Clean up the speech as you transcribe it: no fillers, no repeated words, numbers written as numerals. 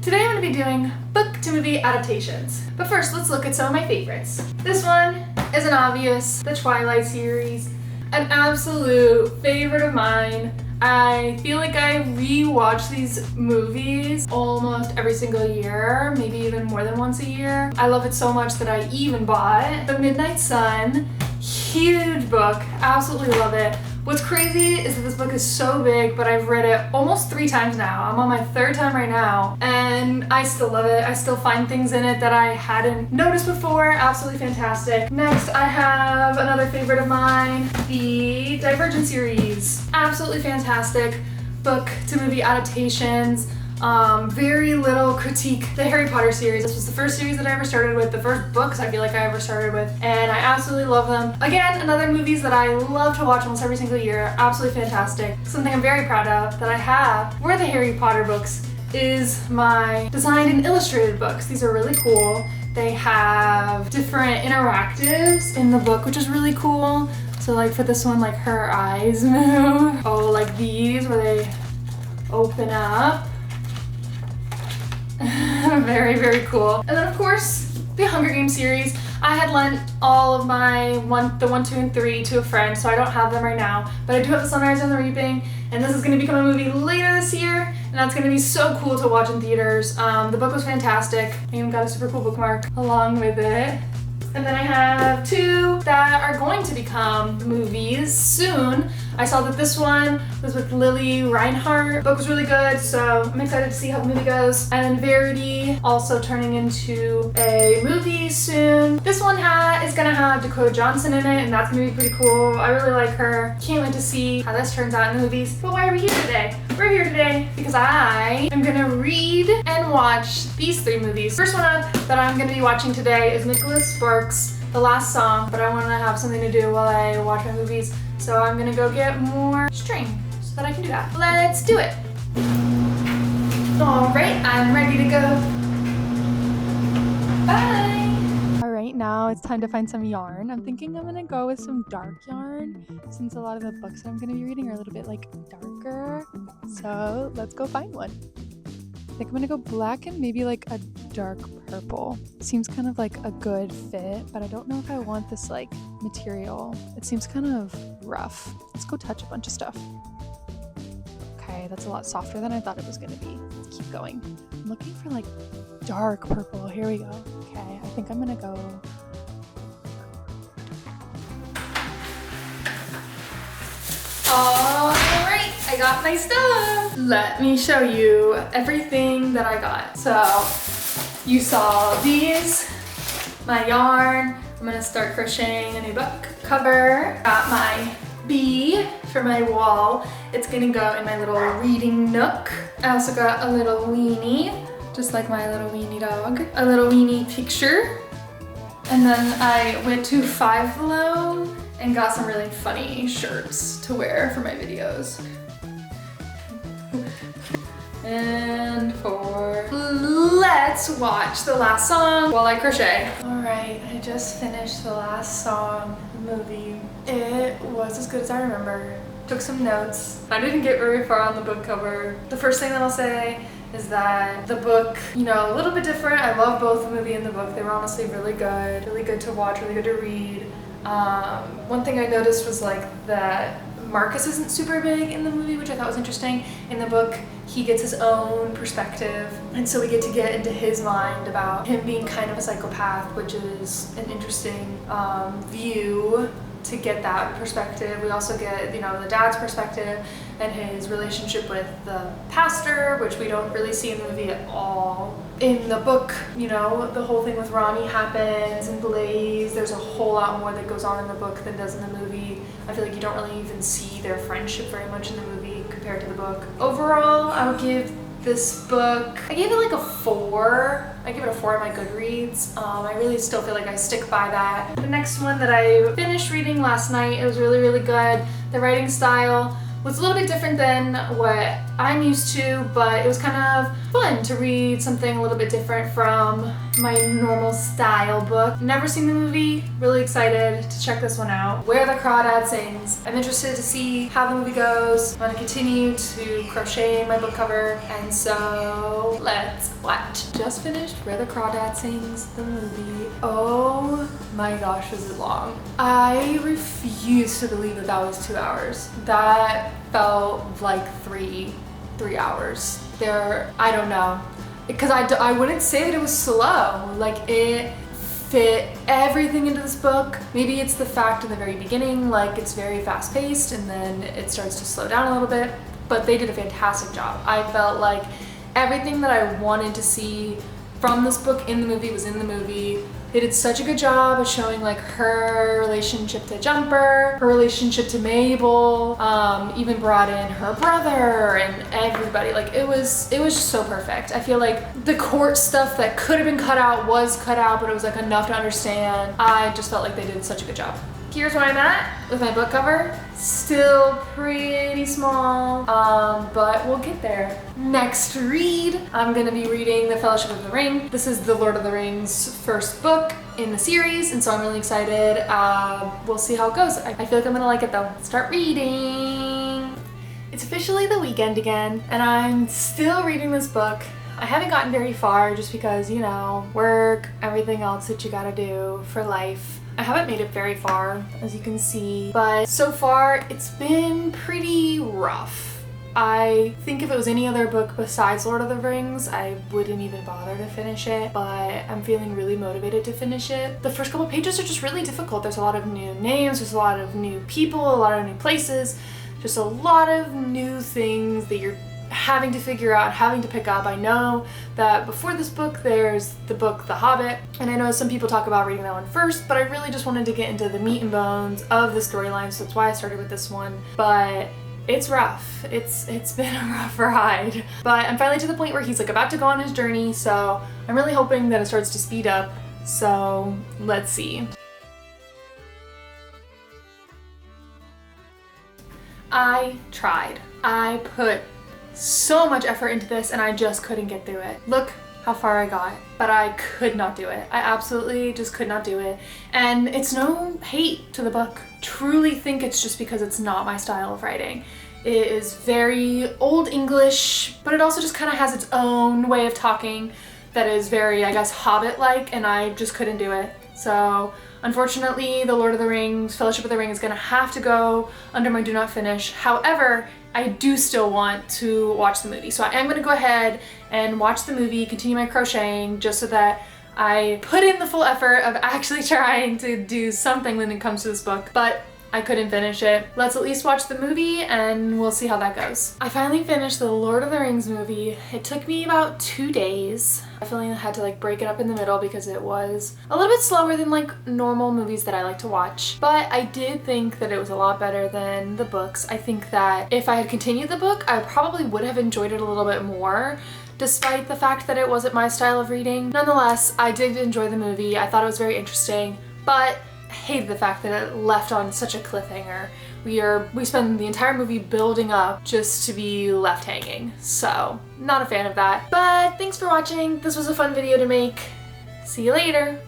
Today I'm going to be doing book to movie adaptations. But first, let's look at some of my favorites. This one is an obvious, the Twilight series, an absolute favorite of mine. I feel like I re-watch these movies almost every single year, maybe even more than once a year. I love it so much that I even bought The Midnight Sun. Huge book, absolutely love it. What's crazy is that this book is so big, but I've read it almost 3 times now. I'm on my 3rd time right now, and I still love it. I still find things in it that I hadn't noticed before. Absolutely fantastic. Next, I have another favorite of mine, the Divergent series. Absolutely fantastic book to movie adaptations. Very little critique. The Harry Potter series. This was the first series that I ever started with, the first books I feel like I ever started with, and I absolutely love them. Again, another movies that I love to watch almost every single year. Absolutely fantastic. Something I'm very proud of that I have were the Harry Potter books is my designed and illustrated books. These are really cool. They have different interactives in the book, which is really cool. So like for this one, like her eyes move. Oh, like these where they open up. Very, very cool. And then of course, the Hunger Games series. I had lent all of my the 1, 2, and 3 to a friend, so I don't have them right now. But I do have The Sunrise and the Reaping, and this is going to become a movie later this year, and that's going to be so cool to watch in theaters. The book was fantastic. I even got a super cool bookmark along with it. And then I have 2 that are going to become movies soon. I saw that this one was with Lily Reinhart. The book was really good, so I'm excited to see how the movie goes. And then Verity also turning into a movie soon. This one is gonna have Dakota Johnson in it, and that's gonna be pretty cool. I really like her. Can't wait to see how this turns out in the movies. But why are we here today? We're here today because I am gonna read and watch these 3 movies. First one up that I'm gonna be watching today is Nicholas Sparks' The Last Song, but I want to have something to do while I watch my movies, so I'm gonna go get more string so that I can do that. Let's do it. All right, I'm ready to go. Bye. All right, now it's time to find some yarn. I'm thinking I'm gonna go with some dark yarn since a lot of the books that I'm gonna be reading are a little bit like darker. So let's go find one. I think I'm gonna go black and maybe like a dark purple. Seems kind of like a good fit, but I don't know if I want this like material. It seems kind of rough. Let's go touch a bunch of stuff. Okay, that's a lot softer than I thought it was gonna be. Let's keep going. I'm looking for like dark purple. Here we go. Okay, I think I'm gonna go. Alright, I got my stuff. Let me show you everything that I got. So, you saw these, my yarn. I'm gonna start crocheting a new book cover. Got my bee for my wall. It's gonna go in my little reading nook. I also got a little weenie, just like my little weenie dog. A little weenie picture. And then I went to Five Below and got some really funny shirts to wear for my videos. And let's watch The Last Song while I crochet. All right, I just finished The Last Song movie. It was as good as I remember. Took some notes. I didn't get very far on the book cover. The first thing that I'll say is that the book, you know, a little bit different. I love both the movie and the book. They were honestly really good to watch, really good to read. One thing I noticed was like that Marcus isn't super big in the movie, which I thought was interesting. In the book, he gets his own perspective, and so we get to get into his mind about him being kind of a psychopath, which is an interesting view to get that perspective. We also get, you know, the dad's perspective and his relationship with the pastor, which we don't really see in the movie at all. In the book, you know, the whole thing with Ronnie happens and Blaze. There's a whole lot more that goes on in the book than does in the movie. I feel like you don't really even see their friendship very much in the movie compared to the book. Overall, I would give this book, I gave it like a 4. I give it a 4 on my Goodreads. I really still feel like I stick by that. The next one that I finished reading last night, it was really good. The writing style was a little bit different than what I'm used to, but it was kind of fun to read something a little bit different from my normal style book. Never seen the movie, really excited to check this one out. Where the Crawdad Sings. I'm interested to see how the movie goes. I'm gonna continue to crochet my book cover, and so let's watch. Just finished Where the Crawdad Sings, the movie. Oh my gosh, is it long. I refuse to believe that that was 2 hours. That felt like three hours. I don't know. Because I wouldn't say that it was slow. Like, it fit everything into this book. Maybe it's the fact in the very beginning, like it's very fast paced and then it starts to slow down a little bit, but they did a fantastic job. I felt like everything that I wanted to see from this book in the movie was in the movie. They did such a good job of showing like her relationship to Jumper, her relationship to Mabel, even brought in her brother and everybody. Like it was just so perfect. I feel like the court stuff that could have been cut out was cut out, but it was like enough to understand. I just felt like they did such a good job. Here's where I'm at with my book cover. Still pretty small, but we'll get there. Next read, I'm gonna be reading The Fellowship of the Ring. This is the Lord of the Rings first book in the series, and so I'm really excited. We'll see how it goes. I feel like I'm gonna like it though. Start reading. It's officially the weekend again, and I'm still reading this book. I haven't gotten very far just because, you know, work, everything else that you gotta do for life. I haven't made it very far, as you can see, but so far it's been pretty rough. I think if it was any other book besides Lord of the Rings, I wouldn't even bother to finish it, but I'm feeling really motivated to finish it. The first couple pages are just really difficult. There's a lot of new names, there's a lot of new people, a lot of new places, just a lot of new things that you're having to figure out, having to pick up. I know that before this book there's the book The Hobbit, and I know some people talk about reading that one first, but I really just wanted to get into the meat and bones of the storyline, so that's why I started with this one. But it's rough. It's been a rough ride. But I'm finally to the point where he's like about to go on his journey, so I'm really hoping that it starts to speed up. So let's see. I tried. I put so much effort into this and I just couldn't get through it. Look how far I got, but I could not do it. I absolutely just could not do it. And it's no hate to the book. Truly think it's just because it's not my style of writing. It is very old English, but it also just kind of has its own way of talking that is very, I guess, Hobbit-like, and I just couldn't do it. So unfortunately, the Lord of the Rings, Fellowship of the Ring is gonna have to go under my do not finish. However, I do still want to watch the movie. So I am gonna go ahead and watch the movie, continue my crocheting, just so that I put in the full effort of actually trying to do something when it comes to this book, but I couldn't finish it. Let's at least watch the movie and we'll see how that goes. I finally finished the Lord of the Rings movie. It took me about 2 days. I definitely had to like break it up in the middle because it was a little bit slower than like normal movies that I like to watch. But I did think that it was a lot better than the books. I think that if I had continued the book, I probably would have enjoyed it a little bit more, despite the fact that it wasn't my style of reading. Nonetheless, I did enjoy the movie. I thought it was very interesting, but I hated the fact that it left on such a cliffhanger. We spend the entire movie building up just to be left hanging. So, not a fan of that. But thanks for watching. This was a fun video to make. See you later.